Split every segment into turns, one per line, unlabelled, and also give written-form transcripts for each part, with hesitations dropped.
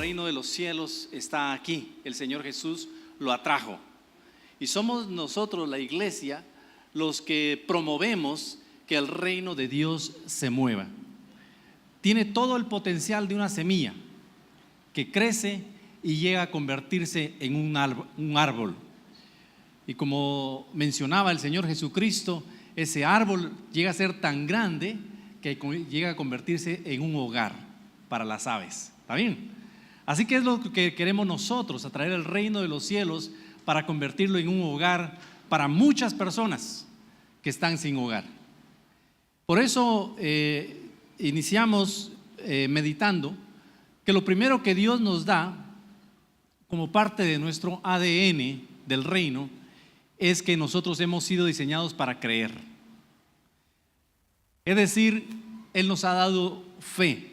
reino de los cielos está aquí. El Señor Jesús lo atrajo. Y somos nosotros, la iglesia, los que promovemos que el reino de Dios se mueva. Tiene todo el potencial de una semilla que crece y llega a convertirse en un árbol. Y como mencionaba el Señor Jesucristo, ese árbol llega a ser tan grande que llega a convertirse en un hogar para las aves. ¿Está bien? Así que es lo que queremos nosotros, atraer el reino de los cielos para convertirlo en un hogar para muchas personas que están sin hogar. Por eso iniciamos meditando que lo primero que Dios nos da como parte de nuestro ADN del reino es que nosotros hemos sido diseñados para creer. Es decir, Él nos ha dado fe.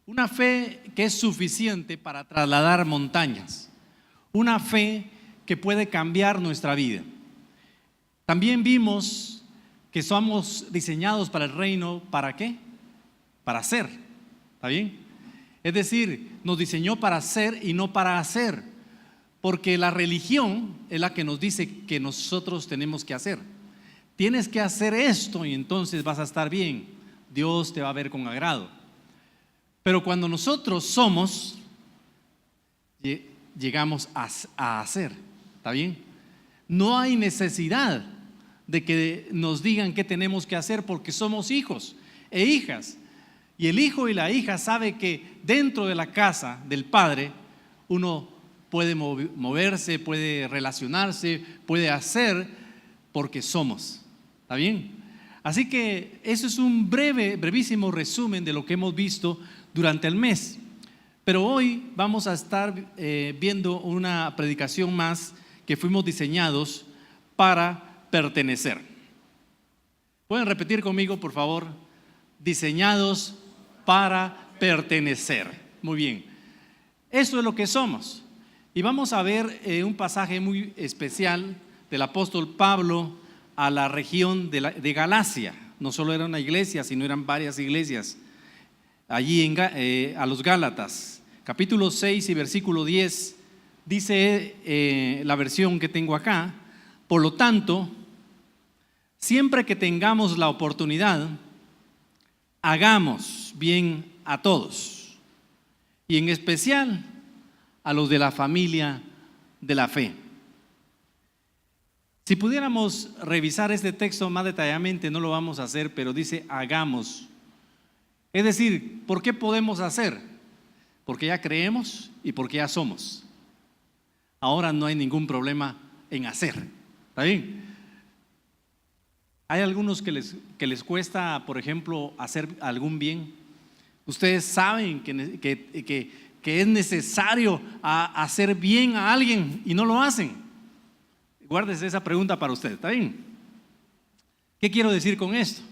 Una fe que es suficiente para trasladar montañas. Una fe que puede cambiar nuestra vida. También vimos que somos diseñados para el reino, ¿para qué? Para ser, ¿está bien? Es decir, nos diseñó para ser y no para hacer, porque la religión es la que nos dice que nosotros tenemos que hacer. Tienes que hacer esto y entonces vas a estar bien, Dios te va a ver con agrado. Pero cuando nosotros somos, llegamos a hacer, ¿está bien? No hay necesidad de que nos digan qué tenemos que hacer porque somos hijos e hijas. Y el hijo y la hija sabe que dentro de la casa del padre uno puede moverse, puede relacionarse, puede hacer porque somos. ¿Está bien? Así que eso es un brevísimo resumen de lo que hemos visto durante el mes. Pero hoy vamos a estar viendo una predicación más que fuimos diseñados para pertenecer. ¿Pueden repetir conmigo, por favor? Diseñados para pertenecer. Muy bien. Eso es lo que somos. Y vamos a ver un pasaje muy especial del apóstol Pablo a la región de Galacia. No solo era una iglesia, sino eran varias iglesias. Allí a los Gálatas, capítulo 6 y versículo 10, dice la versión que tengo acá: por lo tanto, siempre que tengamos la oportunidad, hagamos bien a todos, y en especial a los de la familia de la fe. Si pudiéramos revisar este texto más detalladamente, no lo vamos a hacer, pero dice hagamos. Es decir, ¿por qué podemos hacer? Porque ya creemos y porque ya somos. Ahora no hay ningún problema en hacer. ¿Está bien? Hay algunos que les cuesta, por ejemplo, hacer algún bien. Ustedes saben que es necesario hacer bien a alguien y no lo hacen. Guárdese esa pregunta para usted, ¿está bien? ¿Qué quiero decir con esto?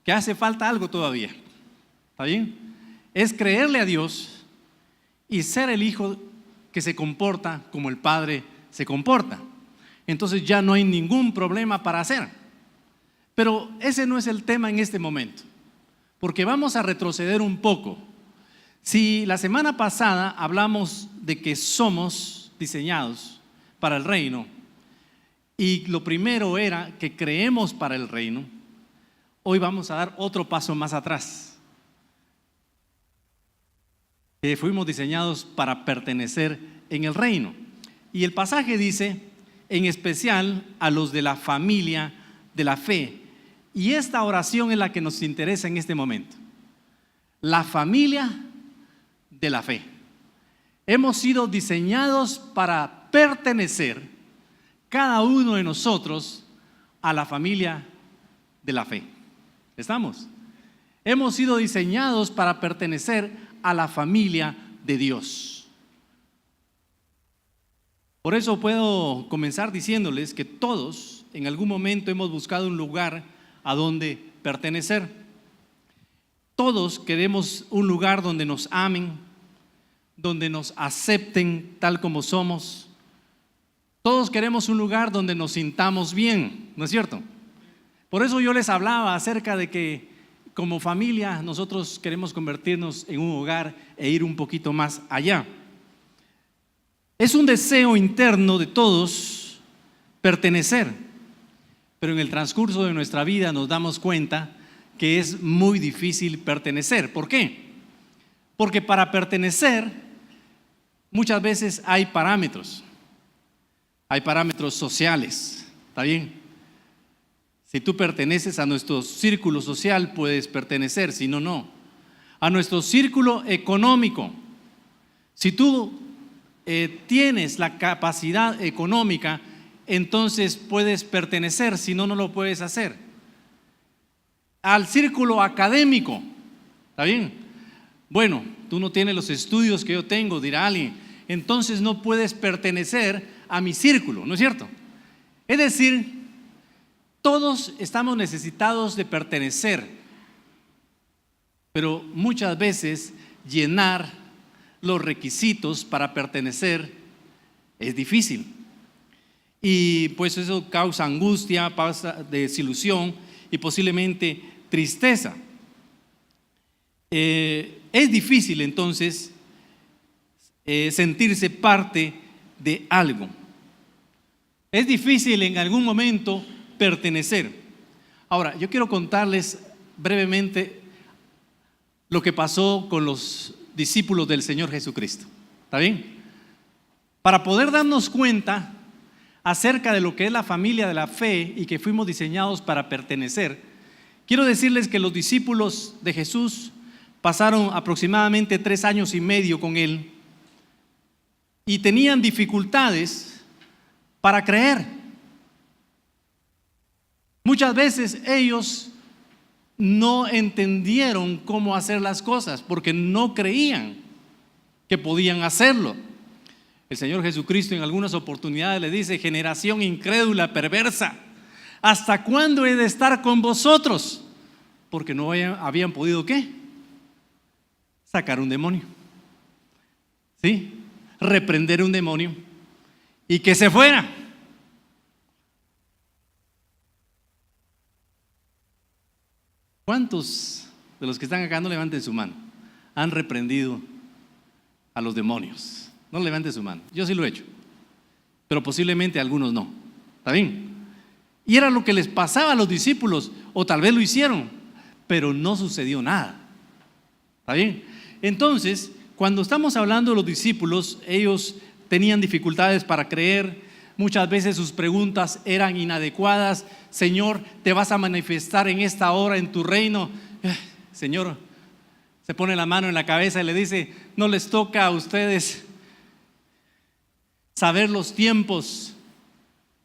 Que hace falta algo todavía, ¿está bien? Es creerle a Dios y ser el hijo que se comporta como el Padre se comporta. Entonces ya no hay ningún problema para hacer. Pero ese no es el tema en este momento, porque vamos a retroceder un poco. Si la semana pasada hablamos de que somos diseñados para el reino, y lo primero era que creemos para el reino, hoy vamos a dar otro paso más atrás. Que fuimos diseñados para pertenecer en el reino. Y el pasaje dice, en especial a los de la familia de la fe. Y esta oración es la que nos interesa en este momento. La familia de la fe. Hemos sido diseñados para pertenecer cada uno de nosotros a la familia de la fe. ¿Estamos? Hemos sido diseñados para pertenecer a la familia de Dios. Por eso puedo comenzar diciéndoles que todos en algún momento hemos buscado un lugar a donde pertenecer. Todos queremos un lugar donde nos amen, donde nos acepten tal como somos. Todos queremos un lugar donde nos sintamos bien, ¿no es cierto? Por eso yo les hablaba acerca de que como familia nosotros queremos convertirnos en un hogar e ir un poquito más allá. Es un deseo interno de todos pertenecer, pero en el transcurso de nuestra vida nos damos cuenta que es muy difícil pertenecer. ¿Por qué? Porque para pertenecer muchas veces hay parámetros sociales, ¿está bien? Si tú perteneces a nuestro círculo social, puedes pertenecer, si no, no. A nuestro círculo económico, si tú tienes la capacidad económica, entonces puedes pertenecer, si no, no lo puedes hacer. Al círculo académico, ¿está bien? Bueno, tú no tienes los estudios que yo tengo, dirá alguien, entonces no puedes pertenecer a mi círculo, ¿no es cierto? Es decir, todos estamos necesitados de pertenecer, pero muchas veces llenar los requisitos para pertenecer es difícil. Y pues eso causa angustia, causa desilusión y posiblemente tristeza. Es difícil entonces sentirse parte de algo. Es difícil en algún momento pertenecer. Ahora, yo quiero contarles brevemente lo que pasó con los discípulos del Señor Jesucristo. ¿Está bien? Para poder darnos cuenta acerca de lo que es la familia de la fe y que fuimos diseñados para pertenecer, quiero decirles que los discípulos de Jesús pasaron aproximadamente 3 años y medio con Él y tenían dificultades para creer. Muchas veces ellos no entendieron cómo hacer las cosas porque no creían que podían hacerlo. El Señor Jesucristo en algunas oportunidades le dice: generación incrédula, perversa, ¿hasta cuándo he de estar con vosotros? Porque no habían podido, ¿qué? Sacar un demonio, ¿sí? Reprender un demonio y que se fuera. ¿Cuántos de los que están acá, no levanten su mano, han reprendido a los demonios? No levanten su mano. Yo sí lo he hecho, pero posiblemente algunos no. ¿Está bien? Y era lo que les pasaba a los discípulos, o tal vez lo hicieron, pero no sucedió nada. ¿Está bien? Entonces, cuando estamos hablando de los discípulos, ellos tenían dificultades para creer. Muchas veces sus preguntas eran inadecuadas. Señor, ¿te vas a manifestar en esta hora en tu reino? Señor, se pone la mano en la cabeza y le dice: no les toca a ustedes saber los tiempos,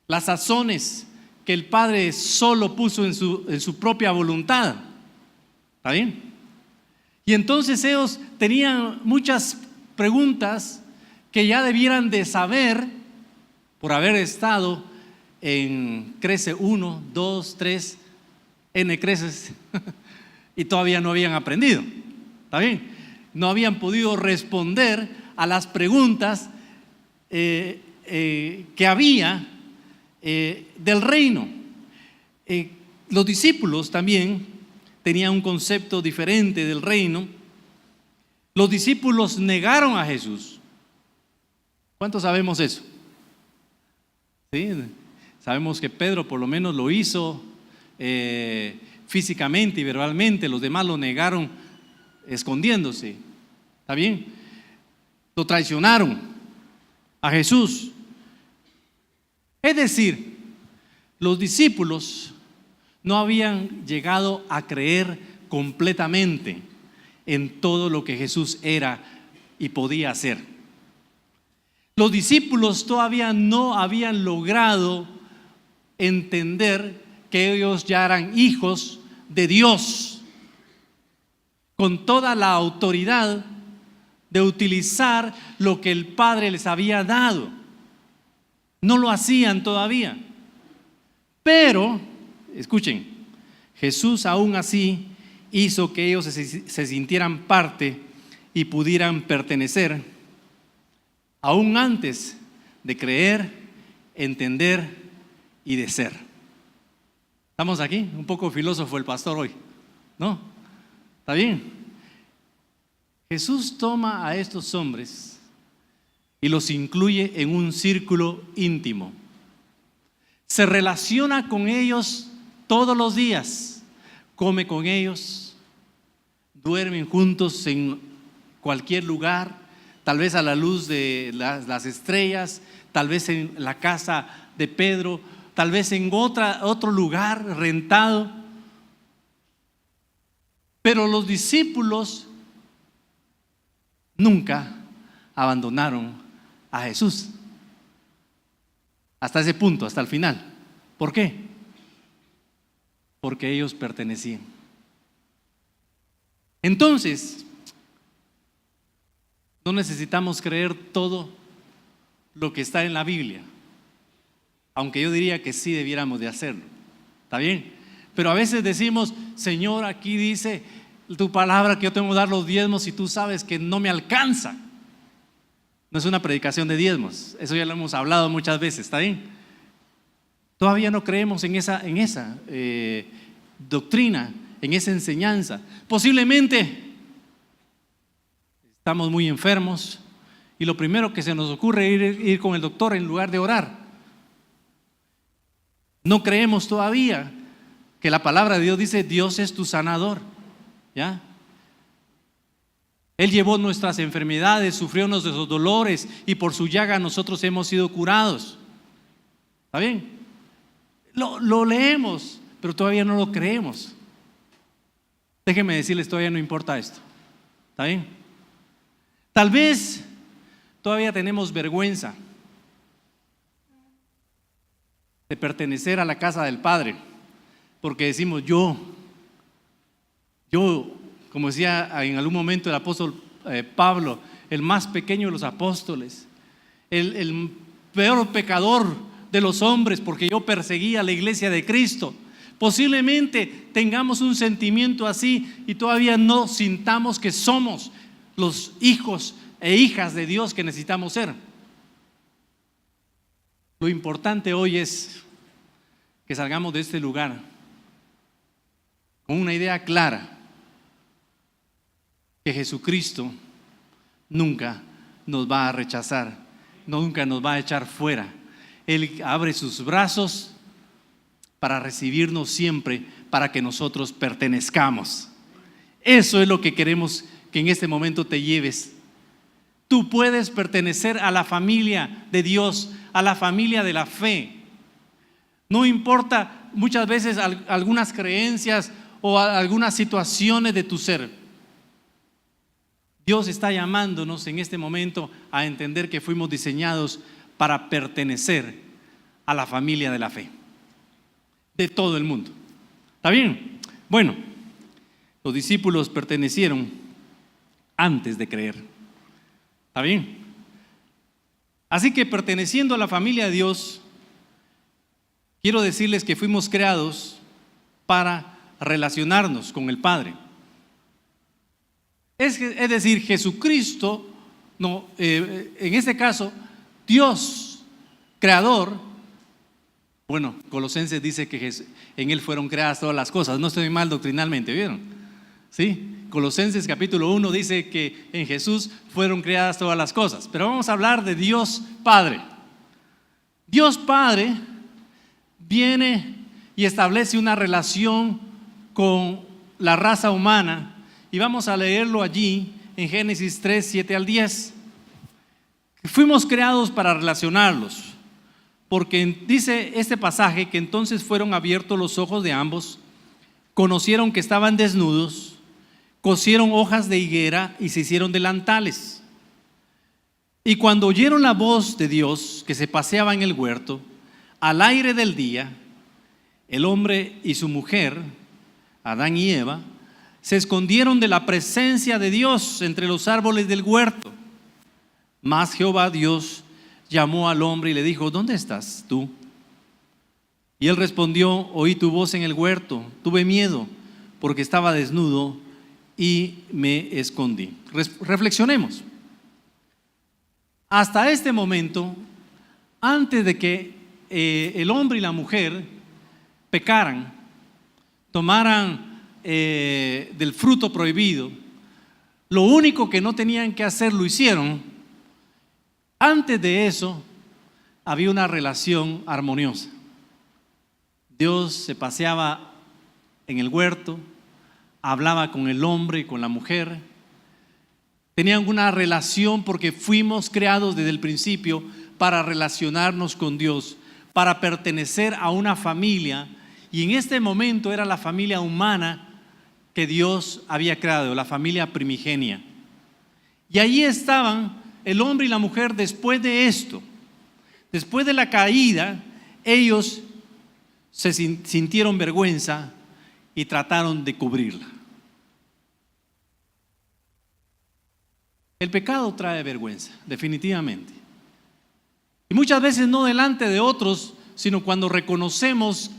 las sazones que el Padre solo puso en su propia voluntad. ¿Está bien? Y entonces ellos tenían muchas preguntas que ya debieran de saber por haber estado en Crece 1, 2, 3, N creces y todavía no habían aprendido. ¿Está bien? No habían podido responder a las preguntas que había del reino. Los discípulos también tenían un concepto diferente del reino. Los discípulos negaron a Jesús. ¿Cuántos sabemos eso? ¿Sí? Sabemos que Pedro por lo menos lo hizo físicamente y verbalmente. Los demás lo negaron escondiéndose. ¿Está bien? Lo traicionaron a Jesús. Es decir, los discípulos no habían llegado a creer completamente en todo lo que Jesús era y podía hacer. Los discípulos todavía no habían logrado entender que ellos ya eran hijos de Dios, con toda la autoridad de utilizar lo que el Padre les había dado. No lo hacían todavía. Pero, escuchen, Jesús aún así hizo que ellos se sintieran parte y pudieran pertenecer, aún antes de creer, entender y de ser. ¿Estamos aquí? Un poco filósofo el pastor hoy, ¿no? ¿Está bien? Jesús toma a estos hombres y los incluye en un círculo íntimo. Se relaciona con ellos todos los días, come con ellos, duermen juntos en cualquier lugar, tal vez a la luz de las estrellas, tal vez en la casa de Pedro, tal vez en otro lugar rentado. Pero los discípulos nunca abandonaron a Jesús. Hasta ese punto, hasta el final. ¿Por qué? Porque ellos pertenecían. Entonces, no necesitamos creer todo lo que está en la Biblia, aunque yo diría que sí debiéramos de hacerlo. ¿Está bien? Pero a veces decimos, Señor, aquí dice tu palabra que yo tengo que dar los diezmos y tú sabes que no me alcanza. No es una predicación de diezmos, eso ya lo hemos hablado muchas veces, ¿está bien? Todavía no creemos en esa doctrina, en esa enseñanza. Posiblemente estamos muy enfermos y lo primero que se nos ocurre es ir con el doctor en lugar de orar. No creemos todavía que la palabra de Dios dice, Dios es tu sanador, ¿ya? Él llevó nuestras enfermedades, sufrió nuestros dolores y por su llaga nosotros hemos sido curados. ¿Está bien? Lo leemos, pero todavía no lo creemos. Déjenme decirles, todavía no importa esto. ¿Está bien? Tal vez todavía tenemos vergüenza de pertenecer a la casa del Padre, porque decimos yo, como decía en algún momento el apóstol Pablo, el más pequeño de los apóstoles, el peor pecador de los hombres, porque yo perseguía a la iglesia de Cristo. Posiblemente tengamos un sentimiento así y todavía no sintamos que somos los hijos e hijas de Dios que necesitamos ser. Lo importante hoy es que salgamos de este lugar con una idea clara, que Jesucristo nunca nos va a rechazar, nunca nos va a echar fuera. Él abre sus brazos para recibirnos siempre, para que nosotros pertenezcamos. Eso es lo que queremos que en este momento te lleves. Tú puedes pertenecer a la familia de Dios, a la familia de la fe. No importa muchas veces algunas creencias o algunas situaciones de tu ser. Dios está llamándonos en este momento a entender que fuimos diseñados para pertenecer a la familia de la fe, de todo el mundo. ¿Está bien? Bueno, los discípulos pertenecieron antes de creer. ¿Está bien? Así que perteneciendo a la familia de Dios, quiero decirles que fuimos creados para relacionarnos con el Padre. Es decir, Jesucristo, en este caso, Dios, creador. Bueno, Colosenses dice que en Él fueron creadas todas las cosas. No estoy mal doctrinalmente, ¿vieron? ¿Sí? Colosenses capítulo 1 dice que en Jesús fueron creadas todas las cosas. Pero vamos a hablar de Dios Padre. Dios Padre viene y establece una relación con la raza humana. Y vamos a leerlo allí en Génesis 3, 7 al 10. Fuimos creados para relacionarlos, porque dice este pasaje que entonces fueron abiertos los ojos de ambos, conocieron que estaban desnudos, cosieron hojas de higuera y se hicieron delantales. Y cuando oyeron la voz de Dios que se paseaba en el huerto, al aire del día, el hombre y su mujer, Adán y Eva, se escondieron de la presencia de Dios entre los árboles del huerto. Mas Jehová Dios llamó al hombre y le dijo: ¿dónde estás tú? Y él respondió: oí tu voz en el huerto, tuve miedo porque estaba desnudo y me escondí. Reflexionemos. Hasta este momento, antes de que el hombre y la mujer pecaran, tomaran del fruto prohibido, lo único que no tenían que hacer lo hicieron. Antes de eso había una relación armoniosa. Dios se paseaba en el huerto, hablaba con el hombre y con la mujer. Tenían una relación porque fuimos creados desde el principio para relacionarnos con Dios, para pertenecer a una familia, y en este momento era la familia humana que Dios había creado, la familia primigenia. Y allí estaban el hombre y la mujer después de esto. Después de la caída, ellos se sintieron vergüenza y trataron de cubrirla. El pecado trae vergüenza, definitivamente. Y muchas veces no delante de otros, sino cuando reconocemos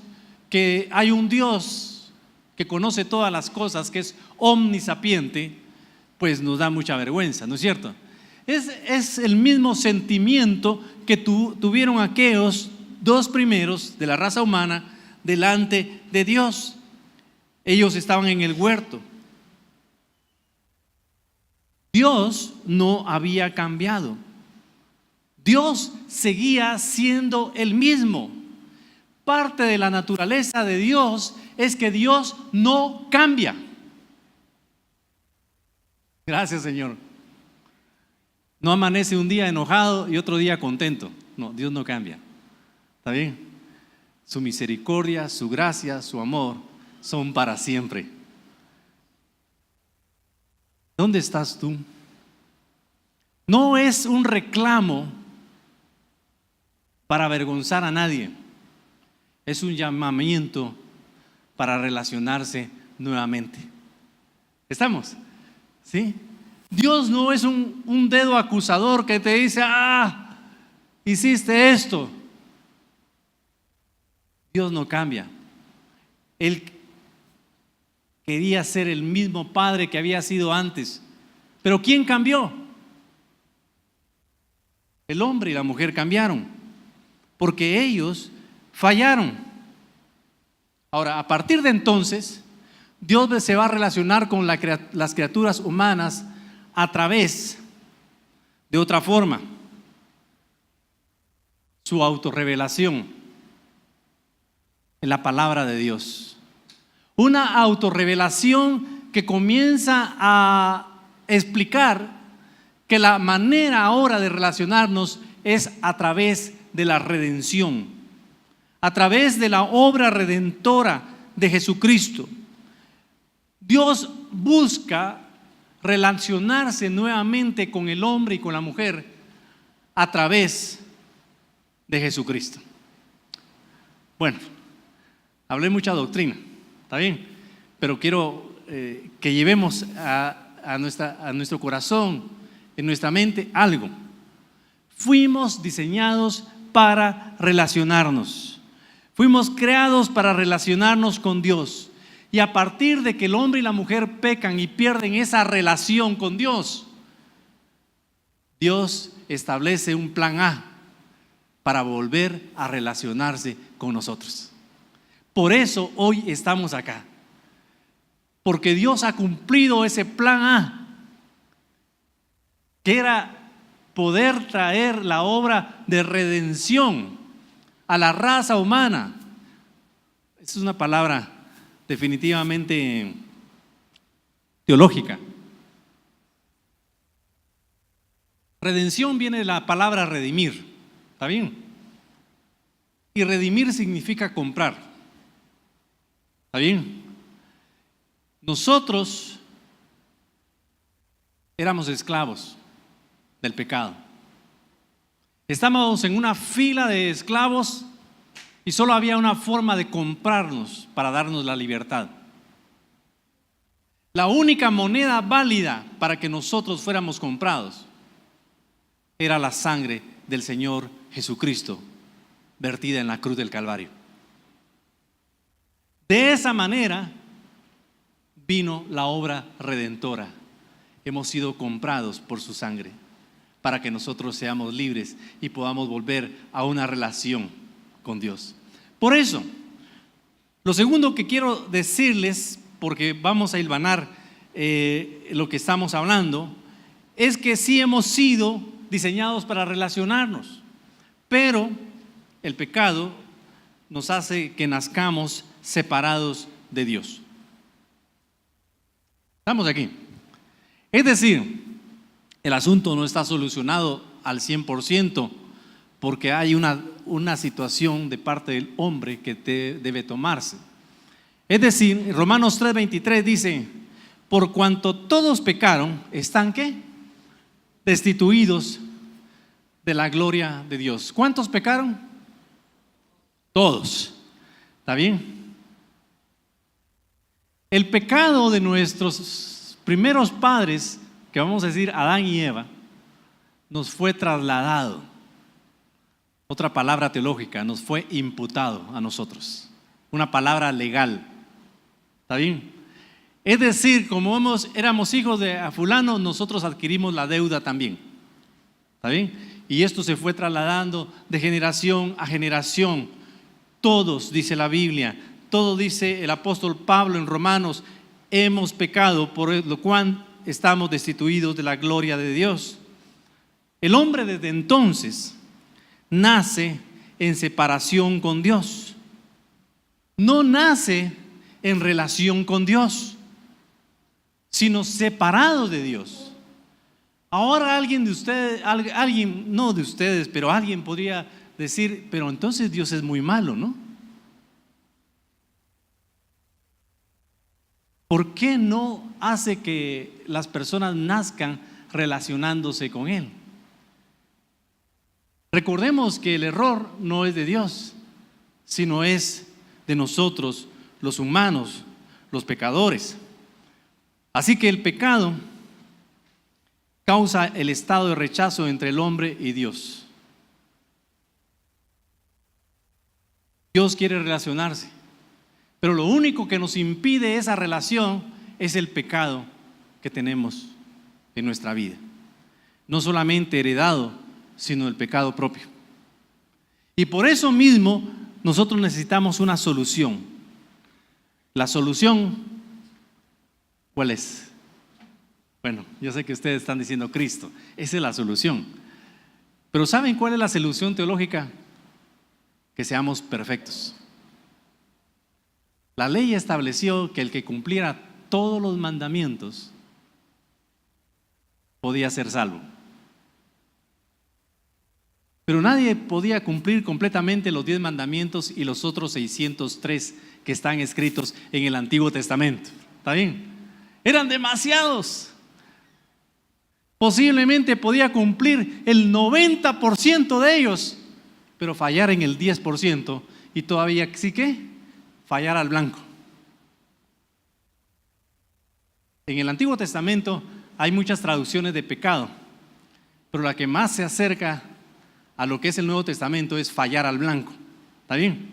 que hay un Dios que conoce todas las cosas, que es omnisapiente, pues nos da mucha vergüenza, ¿no es cierto? Es el mismo sentimiento que tuvieron aquellos dos primeros de la raza humana delante de Dios. Ellos estaban en el huerto. Dios no había cambiado. Dios seguía siendo el mismo. Parte de la naturaleza de Dios es que Dios no cambia. Gracias, Señor. No amanece un día enojado y otro día contento. No, Dios no cambia. ¿Está bien? Su misericordia, su gracia, su amor son para siempre. ¿Dónde estás tú? No es un reclamo para avergonzar a nadie. Es un llamamiento para relacionarse nuevamente. ¿Estamos? ¿Sí? Dios no es un dedo acusador que te dice, hiciste esto. Dios no cambia. Él quería ser el mismo Padre que había sido antes. Pero ¿quién cambió? El hombre y la mujer cambiaron, porque ellos fallaron. Ahora, a partir de entonces, Dios se va a relacionar con las criaturas humanas a través de otra forma. Su autorrevelación en la palabra de Dios. Una autorrevelación que comienza a explicar que la manera ahora de relacionarnos es a través de la redención, a través de la obra redentora de Jesucristo. Dios busca relacionarse nuevamente con el hombre y con la mujer a través de Jesucristo. Bueno, hablé mucha doctrina, ¿está bien? Pero quiero que llevemos a nuestro corazón, en nuestra mente, algo. Fuimos diseñados para relacionarnos. Fuimos creados para relacionarnos con Dios. Y a partir de que el hombre y la mujer pecan y pierden esa relación con Dios, Dios establece un plan A para volver a relacionarse con nosotros. Por eso hoy estamos acá. Porque Dios ha cumplido ese plan A, que era poder traer la obra de redención a la raza humana. Esa es una palabra definitivamente teológica. Redención viene de la palabra redimir, ¿está bien? Y redimir significa comprar, ¿está bien? Nosotros éramos esclavos del pecado. Estábamos en una fila de esclavos y solo había una forma de comprarnos para darnos la libertad. La única moneda válida para que nosotros fuéramos comprados era la sangre del Señor Jesucristo vertida en la cruz del Calvario. De esa manera vino la obra redentora. Hemos sido comprados por su sangre para que nosotros seamos libres y podamos volver a una relación con Dios. Por eso, lo segundo que quiero decirles porque vamos a hilvanar lo que estamos hablando, es que sí hemos sido diseñados para relacionarnos, pero el pecado nos hace que nazcamos separados de Dios. Estamos aquí. Es decir, el asunto no está solucionado al 100% porque hay una situación de parte del hombre que debe tomarse. Es decir, Romanos 3:23 dice: por cuanto todos pecaron, ¿están qué? Destituidos de la gloria de Dios. ¿Cuántos pecaron? Todos. ¿Está bien? El pecado de nuestros primeros padres, que vamos a decir Adán y Eva, nos fue trasladado. Otra palabra teológica, nos fue imputado a nosotros. Una palabra legal. ¿Está bien? Es decir, como éramos hijos de fulano, nosotros adquirimos la deuda también. ¿Está bien? Y esto se fue trasladando de generación a generación. Todos, dice la Biblia, todo dice el apóstol Pablo en Romanos, hemos pecado, por lo cual estamos destituidos de la gloria de Dios. El hombre desde entonces nace en separación con Dios. No nace en relación con Dios, sino separado de Dios. Ahora alguien de ustedes, no de ustedes, pero alguien podría decir, pero entonces Dios es muy malo, ¿no? ¿Por qué no hace que las personas nazcan relacionándose con Él? Recordemos que el error no es de Dios, sino es de nosotros, los humanos, los pecadores. Así que el pecado causa el estado de rechazo entre el hombre y Dios. Dios quiere relacionarse, pero lo único que nos impide esa relación es el pecado que tenemos en nuestra vida. No solamente heredado, sino el pecado propio. Y por eso mismo nosotros necesitamos una solución. La solución, ¿cuál es? Bueno, yo sé que ustedes están diciendo Cristo, esa es la solución. Pero ¿saben cuál es la solución teológica? Que seamos perfectos. La ley estableció que el que cumpliera todos los mandamientos podía ser salvo. Pero nadie podía cumplir completamente los 10 mandamientos y los otros 603 que están escritos en el Antiguo Testamento. ¿Está bien? Eran demasiados. Posiblemente podía cumplir el 90% de ellos, pero fallar en el 10% y todavía sí que fallar al blanco. En el Antiguo Testamento hay muchas traducciones de pecado, pero la que más se acerca a lo que es el Nuevo Testamento es fallar al blanco. ¿Está bien?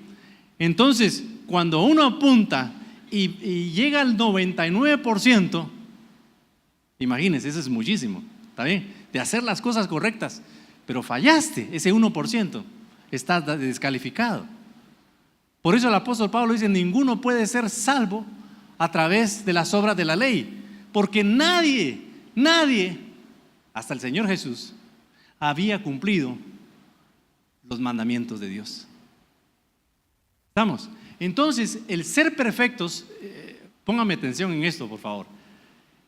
Entonces, cuando uno apunta y llega al 99%, imagínense, eso es muchísimo. ¿Está bien? De hacer las cosas correctas, pero fallaste ese 1%, estás descalificado. Por eso el apóstol Pablo dice: ninguno puede ser salvo a través de las obras de la ley, porque nadie, hasta el Señor Jesús, había cumplido los mandamientos de Dios. ¿Estamos? Entonces, el ser perfectos, póngame atención en esto, por favor,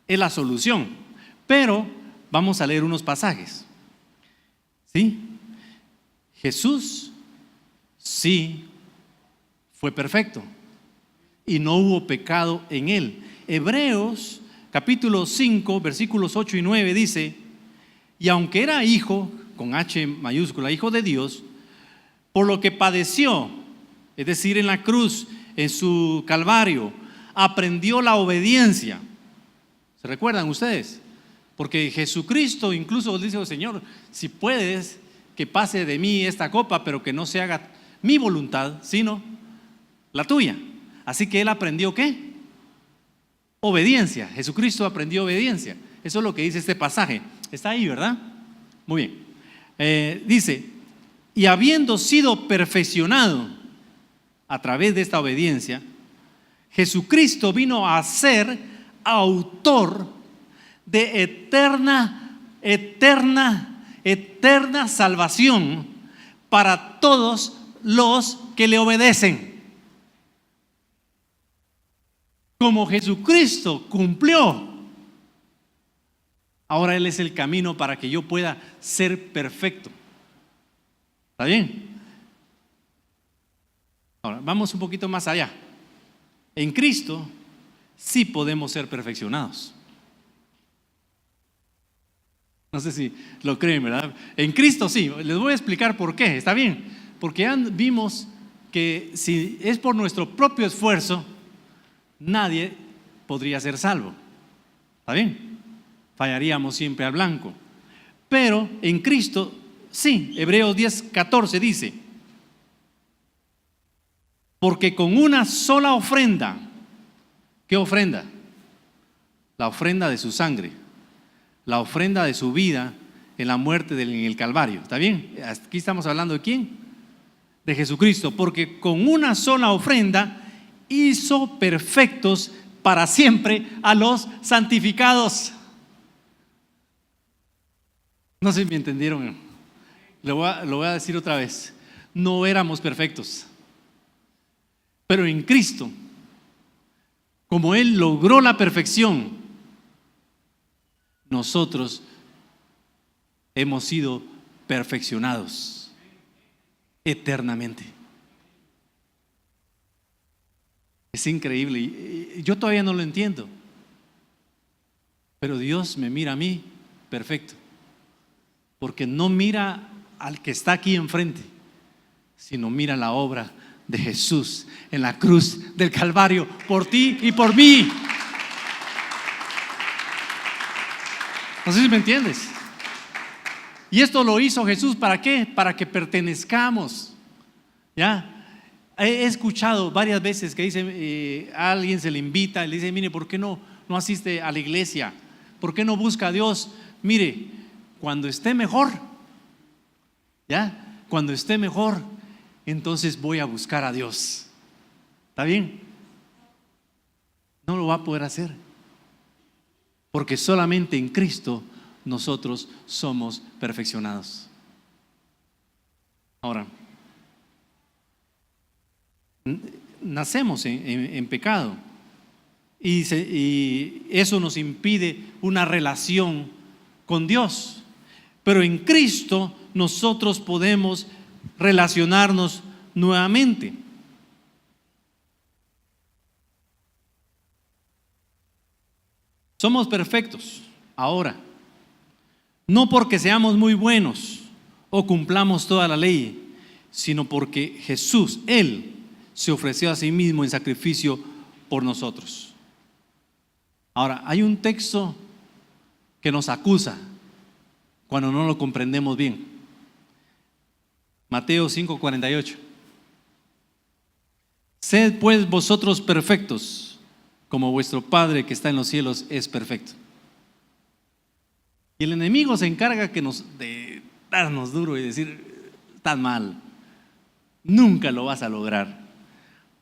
es la solución. Pero vamos a leer unos pasajes. ¿Sí? Jesús sí fue perfecto y no hubo pecado en él. Hebreos capítulo 5 versículos 8 y 9 dice: y aunque era hijo, con H mayúscula, hijo de Dios, por lo que padeció, es decir, en la cruz, en su calvario, aprendió la obediencia. ¿Se recuerdan ustedes? Porque Jesucristo incluso dice: Señor, si puedes, que pase de mí esta copa, pero que no se haga mi voluntad, sino la tuya. Así que Él aprendió ¿qué? Obediencia. Jesucristo aprendió obediencia. Eso es lo que dice este pasaje. Está ahí, ¿verdad? Muy bien. Dice: y habiendo sido perfeccionado a través de esta obediencia, Jesucristo vino a ser autor de eterna salvación para todos los que le obedecen. Como Jesucristo cumplió, ahora Él es el camino para que yo pueda ser perfecto. ¿Está bien? Ahora, vamos un poquito más allá. En Cristo sí podemos ser perfeccionados. No sé si lo creen, ¿verdad? En Cristo sí. Les voy a explicar por qué. ¿Está bien? Porque ya vimos que si es por nuestro propio esfuerzo, nadie podría ser salvo. ¿Está bien? Fallaríamos siempre al blanco. Pero en Cristo sí. Hebreos 10:14 dice: porque con una sola ofrenda, ¿qué ofrenda? La ofrenda de su sangre, la ofrenda de su vida en la muerte en el Calvario. ¿Está bien? Aquí estamos hablando de ¿quién? De Jesucristo. Porque con una sola ofrenda hizo perfectos para siempre a los santificados. No sé si me entendieron. Lo voy a decir otra vez. No éramos perfectos. Pero en Cristo, como Él logró la perfección, nosotros hemos sido perfeccionados eternamente. Es increíble. Yo todavía no lo entiendo. Pero Dios me mira a mí perfecto. Porque no mira al que está aquí enfrente, sino mira la obra de Jesús en la cruz del Calvario por ti y por mí. No sé si me entiendes. Y esto lo hizo Jesús, ¿para qué? Para que pertenezcamos. ¿Ya? He escuchado varias veces que dice, a alguien se le invita y le dice: mire, ¿por qué no asiste a la iglesia? ¿Por qué no busca a Dios? Mire, cuando esté mejor, ¿ya? Cuando esté mejor, entonces voy a buscar a Dios. ¿Está bien? No lo va a poder hacer, porque solamente en Cristo nosotros somos perfeccionados. Ahora, nacemos en pecado y eso nos impide una relación con Dios, pero en Cristo nosotros podemos relacionarnos nuevamente. Somos perfectos ahora, no porque seamos muy buenos o cumplamos toda la ley, sino porque Jesús, Él, se ofreció a sí mismo en sacrificio por nosotros. Ahora, hay un texto que nos acusa cuando no lo comprendemos bien. Mateo 5:48. Sed pues vosotros perfectos, como vuestro Padre que está en los cielos es perfecto. Y el enemigo se encarga de darnos duro y decir: estás mal, nunca lo vas a lograr.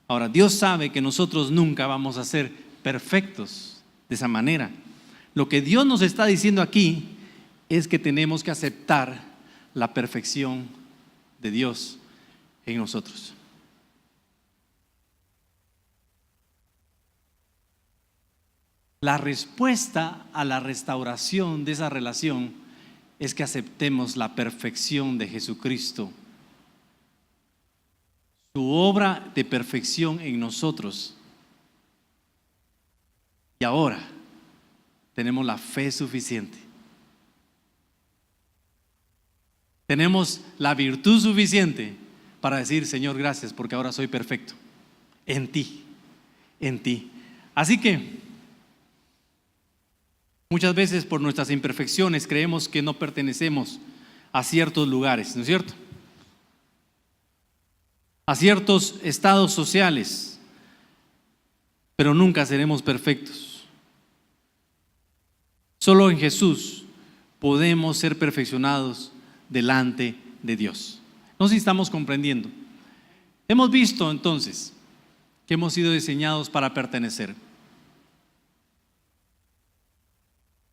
Ahora, Dios sabe que nosotros nunca vamos a ser perfectos de esa manera. Lo que Dios nos está diciendo aquí es que tenemos que aceptar la perfección de Dios en nosotros. La respuesta a la restauración de esa relación es que aceptemos la perfección de Jesucristo, su obra de perfección en nosotros. Y ahora tenemos la fe suficiente. Tenemos la virtud suficiente para decir: Señor, gracias, porque ahora soy perfecto en ti, en ti. Así que muchas veces por nuestras imperfecciones creemos que no pertenecemos a ciertos lugares, ¿no es cierto? A ciertos estados sociales, pero nunca seremos perfectos. Solo en Jesús podemos ser perfeccionados delante de Dios. No sé si estamos comprendiendo. Hemos visto entonces que hemos sido diseñados para pertenecer.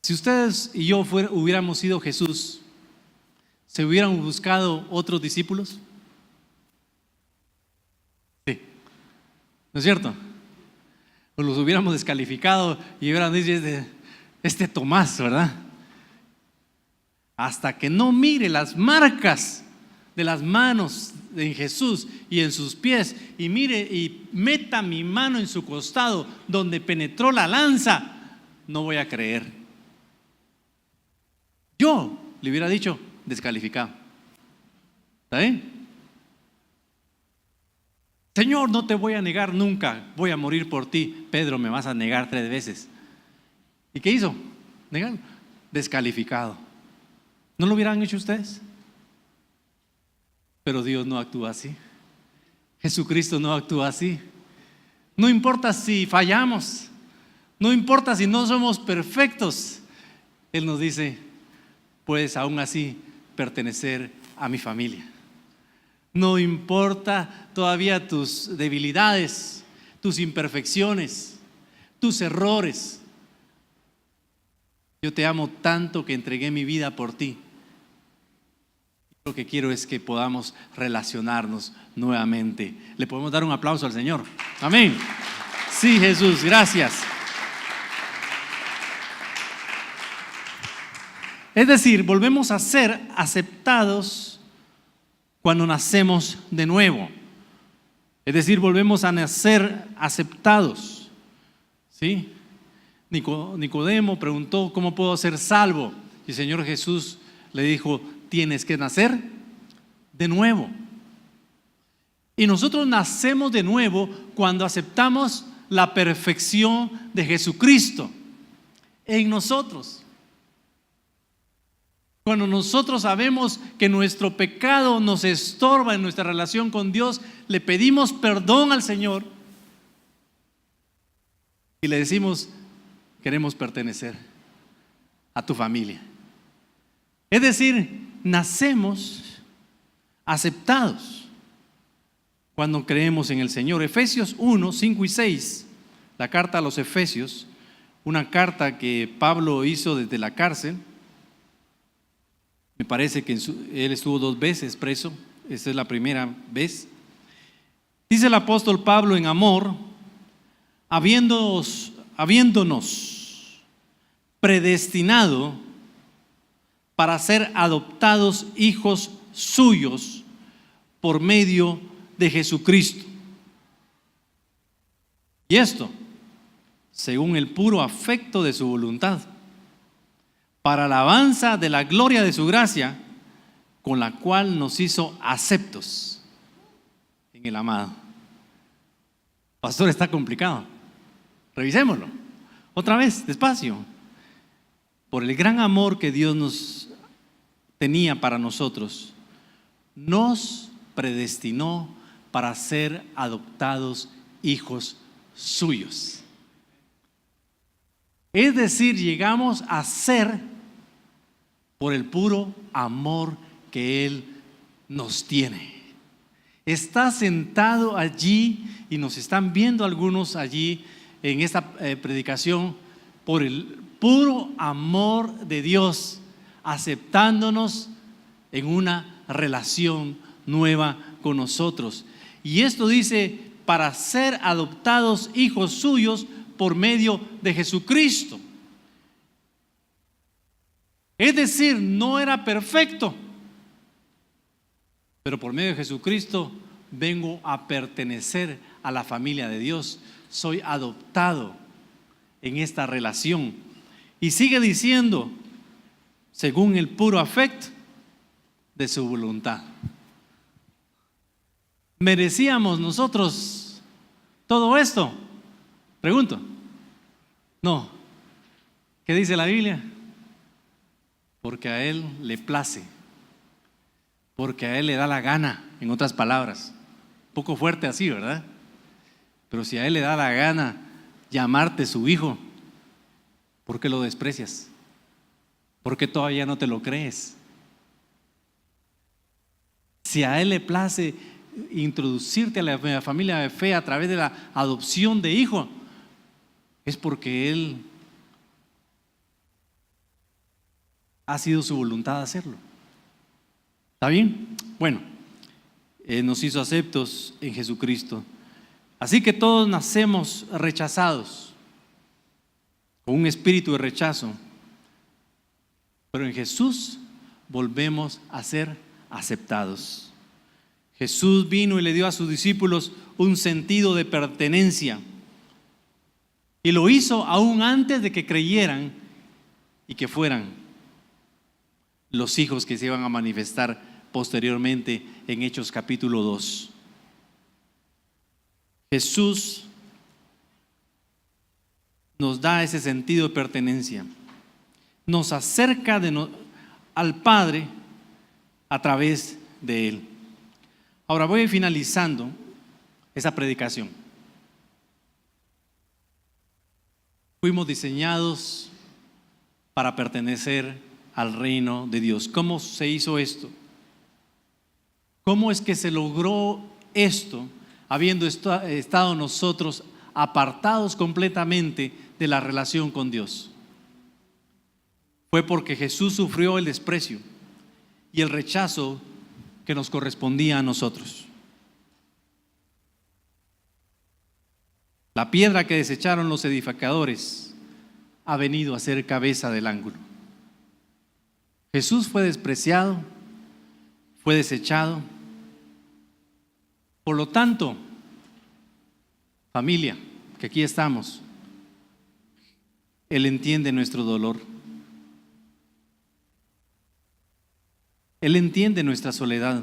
Si ustedes y yo hubiéramos sido Jesús, ¿se hubieran buscado otros discípulos? Sí, ¿no es cierto? O los hubiéramos descalificado y hubieran dicho, este Tomás, ¿verdad? Hasta que no mire las marcas de las manos de Jesús y en sus pies, y mire y meta mi mano en su costado donde penetró la lanza, no voy a creer. Yo le hubiera dicho, descalificado. ¿Está bien? Señor, no te voy a negar nunca, voy a morir por ti. Pedro, me vas a negar 3 veces. ¿Y qué hizo? Negar. Descalificado. ¿No lo hubieran hecho ustedes? Pero Dios no actúa así. Jesucristo no actúa así. No importa si fallamos, no importa si no somos perfectos. Él nos dice, puedes aún así pertenecer a mi familia. No importa todavía tus debilidades, tus imperfecciones, tus errores. Yo te amo tanto que entregué mi vida por ti. Lo que quiero es que podamos relacionarnos nuevamente. ¿Le podemos dar un aplauso al Señor? Amén. Sí, Jesús, gracias. Es decir, volvemos a ser aceptados cuando nacemos de nuevo. Es decir, volvemos a nacer aceptados. ¿Sí? Nicodemo preguntó, ¿cómo puedo ser salvo? Y el Señor Jesús le dijo, tienes que nacer de nuevo. Y nosotros nacemos de nuevo cuando aceptamos la perfección de Jesucristo en nosotros. Cuando nosotros sabemos que nuestro pecado nos estorba en nuestra relación con Dios, le pedimos perdón al Señor y le decimos, queremos pertenecer a tu familia. Es decir, nacemos aceptados cuando creemos en el Señor. Efesios 1, 5 y 6, la carta a los Efesios, una carta que Pablo hizo desde la cárcel. Me parece que él estuvo 2 veces preso, esta es la primera vez. Dice el apóstol Pablo en amor, habiéndonos predestinado para ser adoptados hijos suyos por medio de Jesucristo. Y esto, según el puro afecto de su voluntad, para alabanza de la gloria de su gracia, con la cual nos hizo aceptos en el amado. Pastor, está complicado. Revisémoslo. Otra vez, despacio. Por el gran amor que Dios nos tenía para nosotros, nos predestinó para ser adoptados hijos suyos. Es decir, llegamos a ser por el puro amor que Él nos tiene. Está sentado allí y nos están viendo algunos allí en esta predicación por el puro amor de Dios, aceptándonos en una relación nueva con nosotros. Y esto dice, para ser adoptados hijos suyos por medio de Jesucristo. Es decir, no era perfecto, pero por medio de Jesucristo vengo a pertenecer a la familia de Dios. Soy adoptado en esta relación. Y sigue diciendo, según el puro afecto de su voluntad. ¿Merecíamos nosotros todo esto? Pregunto. No. ¿Qué dice la Biblia? Porque a Él le place. Porque a Él le da la gana, en otras palabras. Un poco fuerte así, ¿verdad? Pero si a Él le da la gana llamarte su hijo, ¿por qué lo desprecias? ¿Por qué todavía no te lo crees? Si a Él le place introducirte a la familia de fe a través de la adopción de hijo, es porque Él ha sido su voluntad hacerlo. ¿Está bien? Bueno, nos hizo aceptos en Jesucristo. Así que todos nacemos rechazados, con un espíritu de rechazo, pero en Jesús volvemos a ser aceptados. Jesús vino y le dio a sus discípulos un sentido de pertenencia, y lo hizo aún antes de que creyeran y que fueran los hijos que se iban a manifestar posteriormente en Hechos capítulo 2. Jesús nos da ese sentido de pertenencia, nos acerca al Padre a través de Él. Ahora voy finalizando esa predicación. Fuimos diseñados para pertenecer al reino de Dios. ¿Cómo se hizo esto? ¿Cómo es que se logró esto, habiendo estado nosotros apartados completamente de la relación con Dios? Fue porque Jesús sufrió el desprecio y el rechazo que nos correspondía a nosotros. La piedra que desecharon los edificadores ha venido a ser cabeza del ángulo. Jesús fue despreciado, fue desechado. Por lo tanto, familia, que aquí estamos, Él entiende nuestro dolor. Él entiende nuestra soledad.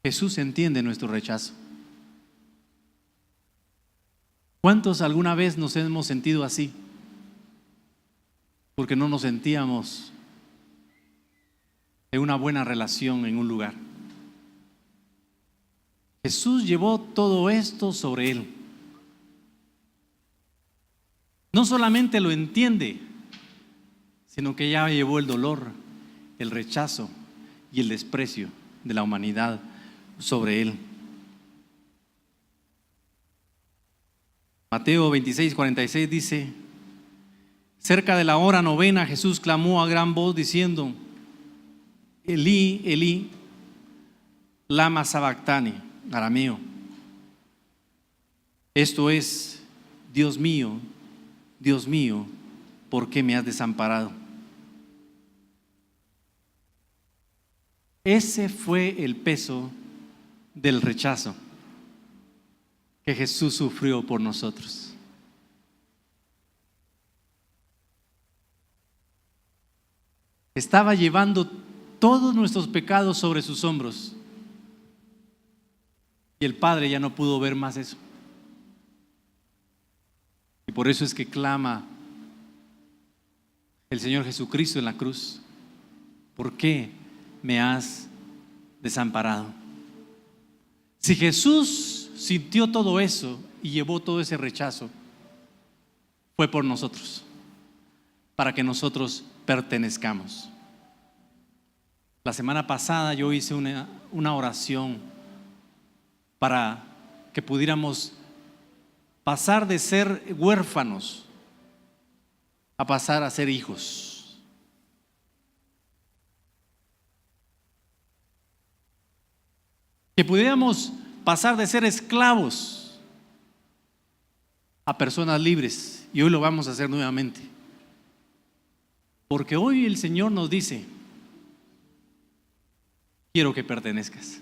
Jesús entiende nuestro rechazo. ¿Cuántos alguna vez nos hemos sentido así? Porque no nos sentíamos en una buena relación en un lugar. Jesús llevó todo esto sobre Él. No solamente lo entiende, sino que ya llevó el dolor, el rechazo y el desprecio de la humanidad sobre Él. Mateo 26:46 dice: cerca de la hora novena, Jesús clamó a gran voz diciendo: Elí, Elí, lama sabactani, arameo. Esto es: Dios mío, ¿por qué me has desamparado? Ese fue el peso del rechazo que Jesús sufrió por nosotros. Estaba llevando todos nuestros pecados sobre sus hombros, y el Padre ya no pudo ver más eso. Y por eso es que clama el Señor Jesucristo en la cruz: ¿por qué me has desamparado? Si Jesús sintió todo eso y llevó todo ese rechazo, fue por nosotros, para que nosotros pertenezcamos. La semana pasada yo hice una oración para que pudiéramos pasar de ser huérfanos a pasar a ser hijos. Que pudiéramos pasar de ser esclavos a personas libres, y hoy lo vamos a hacer nuevamente, porque hoy el Señor nos dice: quiero que pertenezcas.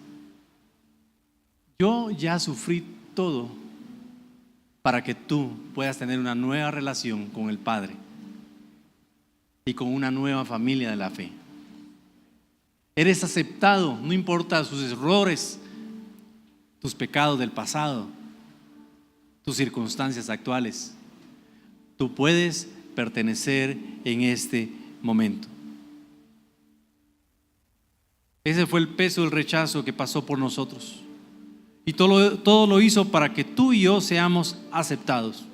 Yo ya sufrí todo para que tú puedas tener una nueva relación con el Padre y con una nueva familia de la fe. Eres aceptado, no importa sus errores, tus pecados del pasado, tus circunstancias actuales. Tú puedes pertenecer en este momento. Ese fue el peso del rechazo que pasó por nosotros. Y todo lo hizo para que tú y yo seamos aceptados.